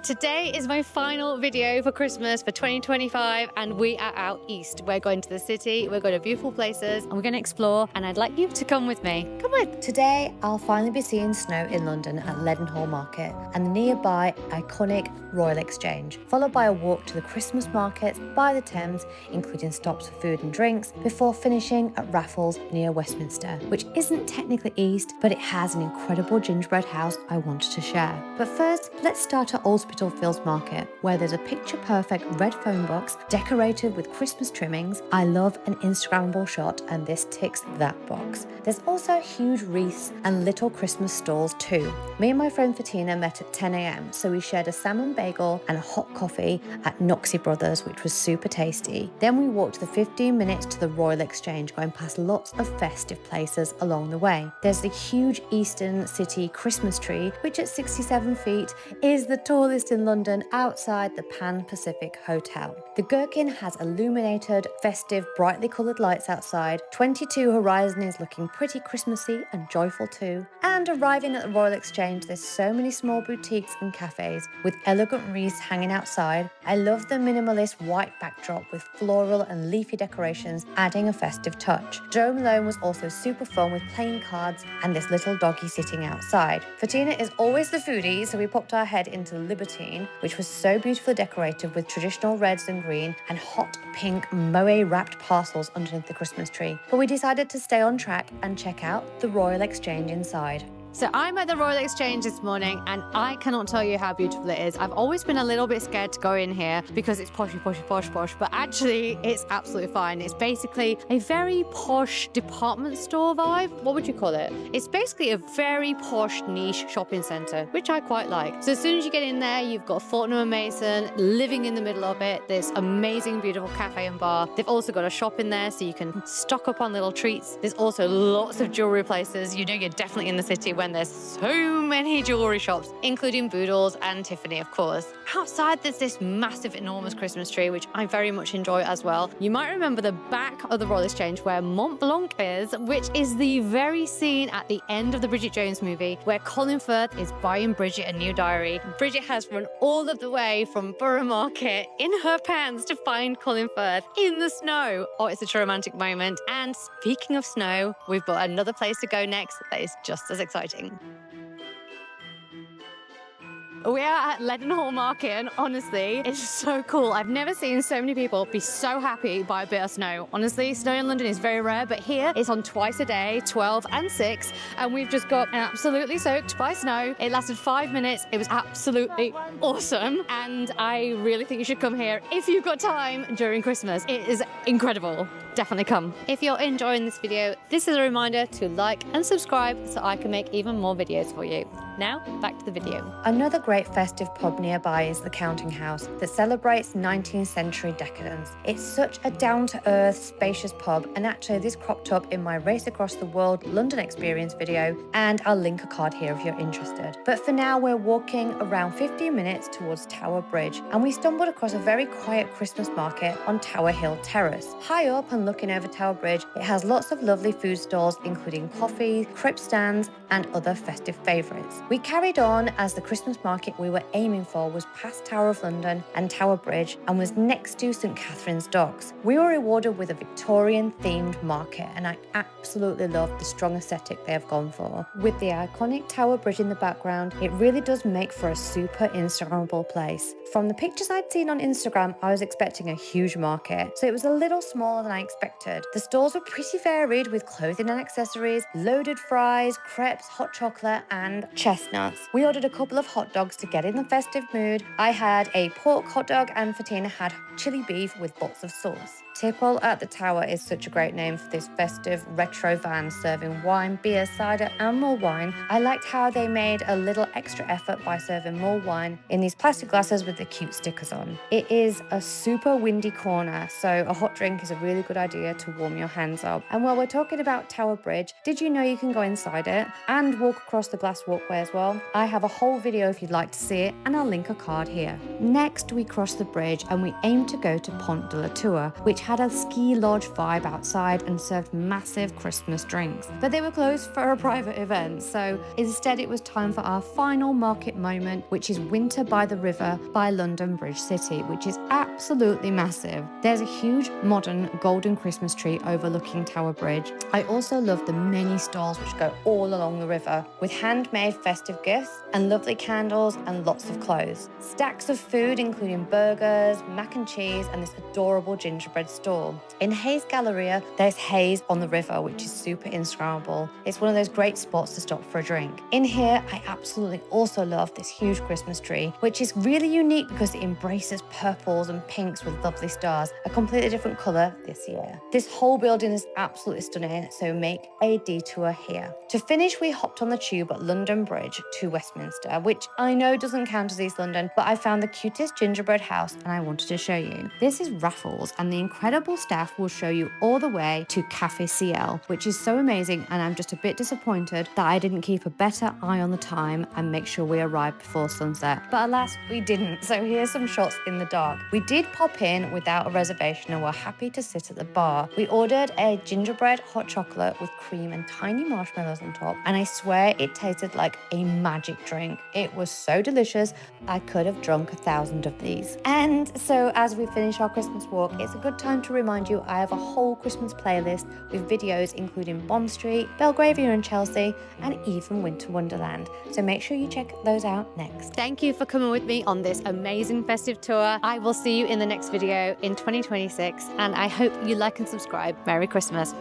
Today is my final video for Christmas for 2025 and we are out east. We're going to the city, we're going to beautiful places and we're going to explore, and I'd like you to come with me. Come on. Today, I'll finally be seeing snow in London at Leadenhall Market and the nearby iconic Royal Exchange, followed by a walk to the Christmas markets by the Thames, including stops for food and drinks, before finishing at Raffles near Westminster, which isn't technically east, but it has an incredible gingerbread house I wanted to share. But first, let's start at Hospital Fields Market, where there's a picture-perfect red phone box decorated with Christmas trimmings. I love an Instagrammable shot, and this ticks that box. There's also huge wreaths and little Christmas stalls too. Me and my friend Fatina met at 10 a.m, so we shared a salmon bagel and a hot coffee at Noxie Brothers, which was super tasty. Then we walked the 15 minutes to the Royal Exchange, going past lots of festive places along the way. There's the huge Eastern City Christmas tree, which at 67 feet is the tallest in London outside the Pan Pacific Hotel. The Gherkin has illuminated, festive, brightly coloured lights outside. 22 Horizon is looking pretty Christmassy and joyful too. And arriving at the Royal Exchange, there's so many small boutiques and cafes with elegant wreaths hanging outside. I love the minimalist white backdrop with floral and leafy decorations adding a festive touch. Joe Malone was also super fun with playing cards and this little doggy sitting outside. Fatina is always the foodie, so we popped our head into Libertine, which was so beautifully decorated with traditional reds and green and hot pink moe wrapped parcels underneath the Christmas tree. But we decided to stay on track and check out the Royal Exchange inside. So I'm at the Royal Exchange this morning and I cannot tell you how beautiful it is. I've always been a little bit scared to go in here because it's poshy, posh, but actually it's absolutely fine. It's basically a very posh department store vibe. What would you call it? It's basically a very posh niche shopping centre, which I quite like. So as soon as you get in there, you've got Fortnum & Mason living in the middle of it. This amazing, beautiful cafe and bar. They've also got a shop in there so you can stock up on little treats. There's also lots of jewellery places. You know you're definitely in the city when there's so many jewellery shops, including Boodles and Tiffany, of course. Outside, there's this massive, enormous Christmas tree, which I very much enjoy as well. You might remember the back of the Royal Exchange where Mont Blanc is, which is the very scene at the end of the Bridget Jones movie where Colin Firth is buying Bridget a new diary. Bridget has run all of the way from Borough Market in her pants to find Colin Firth in the snow. Oh, it's such a romantic moment. And speaking of snow, we've got another place to go next that is just as exciting. We are at Leadenhall Market and honestly, it's so cool. I've never seen so many people be so happy by a bit of snow. Honestly, snow in London is very rare, but here it's on twice a day, 12 and 6, and we've just got absolutely soaked by snow. It lasted 5 minutes. It was absolutely awesome, and I really think you should come here if you've got time during Christmas. It is incredible. Definitely come. If you're enjoying this video, this is a reminder to like and subscribe so I can make even more videos for you. Now, back to the video. Another great festive pub nearby is the Counting House that celebrates 19th century decadence. It's such a down-to-earth, spacious pub, and actually this cropped up in my Race Across the World London Experience video, and I'll link a card here if you're interested. But for now, we're walking around 15 minutes towards Tower Bridge, and we stumbled across a very quiet Christmas market on Tower Hill Terrace. High up and looking over Tower Bridge, it has lots of lovely food stalls, including coffee, crepe stands, and other festive favourites. We carried on as the Christmas market we were aiming for was past Tower of London and Tower Bridge and was next to St Katharine's Docks. We were rewarded with a Victorian themed market, and I absolutely love the strong aesthetic they have gone for. With the iconic Tower Bridge in the background, it really does make for a super Instagrammable place. From the pictures I'd seen on Instagram, I was expecting a huge market, so it was a little smaller than I expected. The stalls were pretty varied with clothing and accessories, loaded fries, crepes, hot chocolate, and chestnuts. We ordered a couple of hot dogs to get in the festive mood. I had a pork hot dog and Fatina had chili beef with lots of sauce. Tipple at the Tower is such a great name for this festive retro van serving wine, beer, cider and more wine. I liked how they made a little extra effort by serving more wine in these plastic glasses with the cute stickers on. It is a super windy corner, so a hot drink is a really good idea to warm your hands up. And while we're talking about Tower Bridge, did you know you can go inside it and walk across the glass walkway as well? I have a whole video if you'd like to see it, and I'll link a card here. Next, we cross the bridge and we aim to go to Pont de la Tour, which had a ski lodge vibe outside and served massive Christmas drinks. But they were closed for a private event, so instead it was time for our final market moment, which is Winter by the River by London Bridge City, which is absolutely massive. There's a huge modern golden Christmas tree overlooking Tower Bridge. I also love the many stalls which go all along the river with handmade festive gifts and lovely candles and lots of clothes. Stacks of food including burgers, mac and cheese and this adorable gingerbread stall. In Hayes Galleria, there's Hayes on the river, which is super Instagrammable. It's one of those great spots to stop for a drink. In here, I absolutely also love this huge Christmas tree, which is really unique because it embraces purples and pinks with lovely stars, a completely different colour this year. This whole building is absolutely stunning, so make a detour here. To finish, we hopped on the tube at London Bridge to Westminster, which I know doesn't count as East London, but I found the cutest gingerbread house and I wanted to show you. This is Raffles, and the incredible staff will show you all the way to Cafe CL, which is so amazing, and I'm just a bit disappointed that I didn't keep a better eye on the time and make sure we arrived before sunset. But alas, we didn't, so here's some shots in the dark. We did pop in without a reservation and were happy to sit at the bar. We ordered a gingerbread hot chocolate with cream and tiny marshmallows on top, and I swear it tasted like a magic drink. It was so delicious, I could have drunk 1,000 of these. And so as we finish our Christmas walk, it's a good time to remind you I have a whole Christmas playlist with videos including Bond Street, Belgravia and Chelsea, and even Winter Wonderland. So make sure you check those out next. Thank you for coming with me on this amazing festive tour. I will see you in the next video in 2026, and I hope you like and subscribe. Merry Christmas.